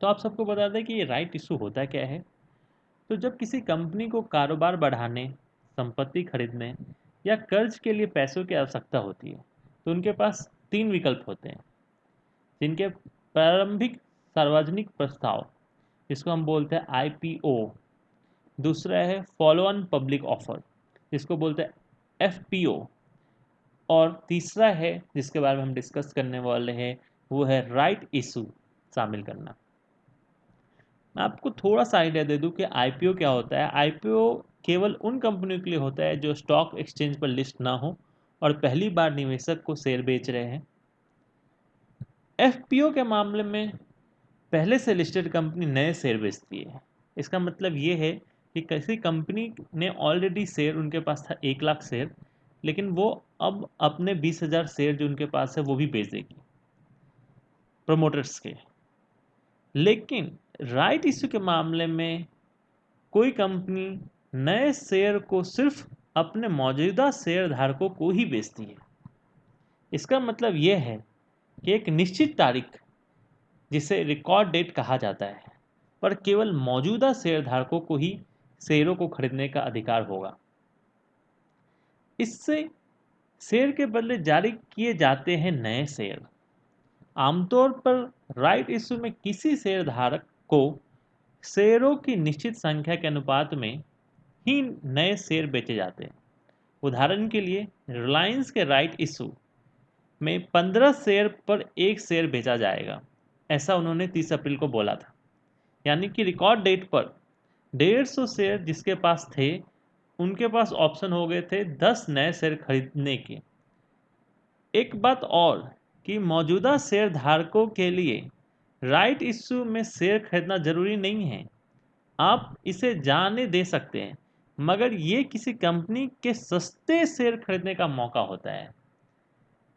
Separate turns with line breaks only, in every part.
तो आप सबको बता दें कि ये राइट इशू होता क्या है। तो जब किसी कंपनी को कारोबार बढ़ाने, संपत्ति खरीदने या कर्ज के लिए पैसों की आवश्यकता होती है, तो उनके पास तीन विकल्प होते हैं, जिनके प्रारंभिक सार्वजनिक प्रस्ताव, जिसको हम बोलते हैं आईपीओ, दूसरा है फॉलो ऑन पब्लिक ऑफर, जिसको बोलते हैं एफपीओ, और तीसरा है जिसके बारे में हम डिस्कस करने वाले हैं, वो है राइट इशू शामिल करना। मैं आपको थोड़ा सा आइडिया दे दूं कि आईपीओ क्या होता है। आईपीओ केवल उन कंपनियों के लिए होता है जो स्टॉक एक्सचेंज पर लिस्ट ना हो और पहली बार निवेशक को शेयर बेच रहे हैं। एफपीओ के मामले में पहले से लिस्टेड कंपनी नए शेयर बेचती है। इसका मतलब ये है कि किसी कंपनी ने ऑलरेडी शेयर, उनके पास था 1 लाख शेयर, लेकिन वो अब अपने 20,000 शेयर जो उनके पास है वो भी बेच देगी प्रमोटर्स के। लेकिन राइट इश्यू के मामले में कोई कंपनी नए शेयर को सिर्फ अपने मौजूदा शेयर धारकों को ही बेचती है। इसका मतलब यह है कि एक निश्चित तारीख, जिसे रिकॉर्ड डेट कहा जाता है, पर केवल मौजूदा शेयर धारकों को ही शेयरों को खरीदने का अधिकार होगा। इससे शेयर के बदले जारी किए जाते हैं नए शेयर। आमतौर पर राइट इश्यू में किसी शेयर धारक को शेयरों की निश्चित संख्या के अनुपात में ही नए शेयर बेचे जाते हैं। उदाहरण के लिए रिलायंस के राइट इशू में 15 शेयर पर एक शेयर बेचा जाएगा, ऐसा उन्होंने 30 अप्रैल को बोला था। यानी कि रिकॉर्ड डेट पर 150 शेयर जिसके पास थे, उनके पास ऑप्शन हो गए थे 10 नए शेयर खरीदने के। एक बात और कि मौजूदा शेयर धारकों के लिए राइट इशू में शेयर खरीदना जरूरी नहीं है, आप इसे जाने दे सकते हैं, मगर ये किसी कंपनी के सस्ते शेयर खरीदने का मौका होता है।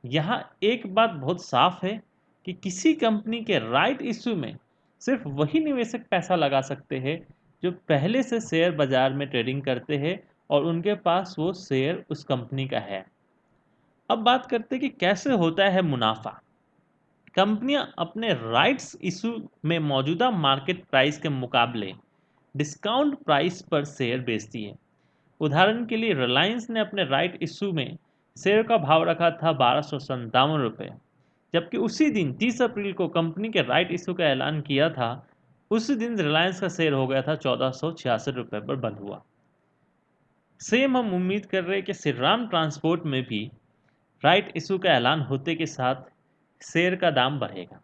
यहाँ एक बात बहुत साफ है कि किसी कंपनी के राइट इशू में सिर्फ वही निवेशक पैसा लगा सकते हैं जो पहले से शेयर बाजार में ट्रेडिंग करते हैं और उनके पास वो शेयर उस कंपनी का है। अब बात करते हैं कि कैसे होता है मुनाफा। कंपनियां अपने राइट्स इशू में मौजूदा मार्केट प्राइस के मुकाबले डिस्काउंट प्राइस पर शेयर बेचती है। उदाहरण के लिए रिलायंस ने अपने राइट इशू में शेयर का भाव रखा था 1257 रुपये, जबकि उसी दिन 30 अप्रैल को कंपनी के राइट इशू का ऐलान किया था। उसी दिन रिलायंस का शेयर हो गया था 1466 रुपये पर बंद हुआ। सेम हम उम्मीद कर रहे हैं कि श्रीराम ट्रांसपोर्ट में भी राइट इशू का ऐलान होते के साथ शेयर का दाम बढ़ेगा।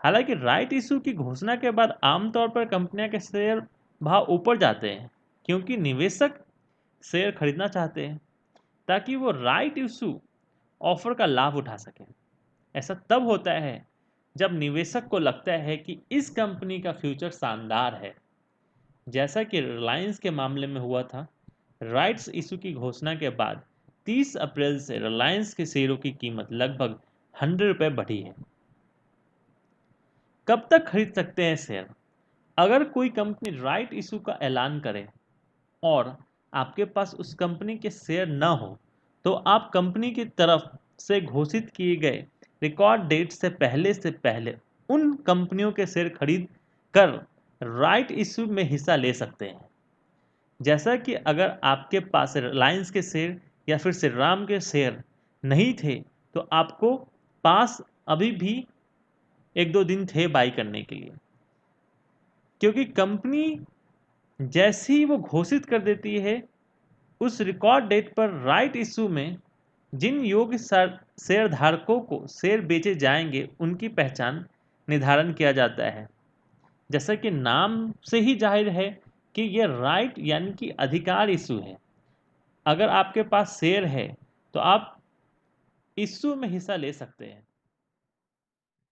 हालांकि राइट इशू की घोषणा के बाद आमतौर पर कंपनियां के शेयर भाव ऊपर जाते हैं, क्योंकि निवेशक शेयर खरीदना चाहते हैं ताकि वो राइट इशू ऑफर का लाभ उठा सकें। ऐसा तब होता है जब निवेशक को लगता है कि इस कंपनी का फ्यूचर शानदार है, जैसा कि रिलायंस के मामले में हुआ था। राइट्स इशू की घोषणा के बाद 30 अप्रैल से रिलायंस के शेयरों की कीमत लगभग 100 रुपये बढ़ी है। कब तक खरीद सकते हैं शेयर? अगर कोई कंपनी राइट इशू का ऐलान करे और आपके पास उस कंपनी के शेयर न हो, तो आप कंपनी की तरफ से घोषित किए गए रिकॉर्ड डेट से पहले उन कंपनियों के शेयर खरीद कर राइट इशू में हिस्सा ले सकते हैं। जैसा कि अगर आपके पास रिलायंस के शेयर या फिर श्रीराम के शेयर नहीं थे, तो आपको पास अभी भी 1-2 दिन थे बाई करने के लिए, क्योंकि कंपनी जैसे ही वो घोषित कर देती है उस रिकॉर्ड डेट पर राइट इशू में जिन योग्य शेयर धारकों को शेयर बेचे जाएंगे उनकी पहचान निर्धारण किया जाता है। जैसा कि नाम से ही जाहिर है कि यह राइट यानी कि अधिकार इशू है। अगर आपके पास शेयर है तो आप इशू में हिस्सा ले सकते हैं।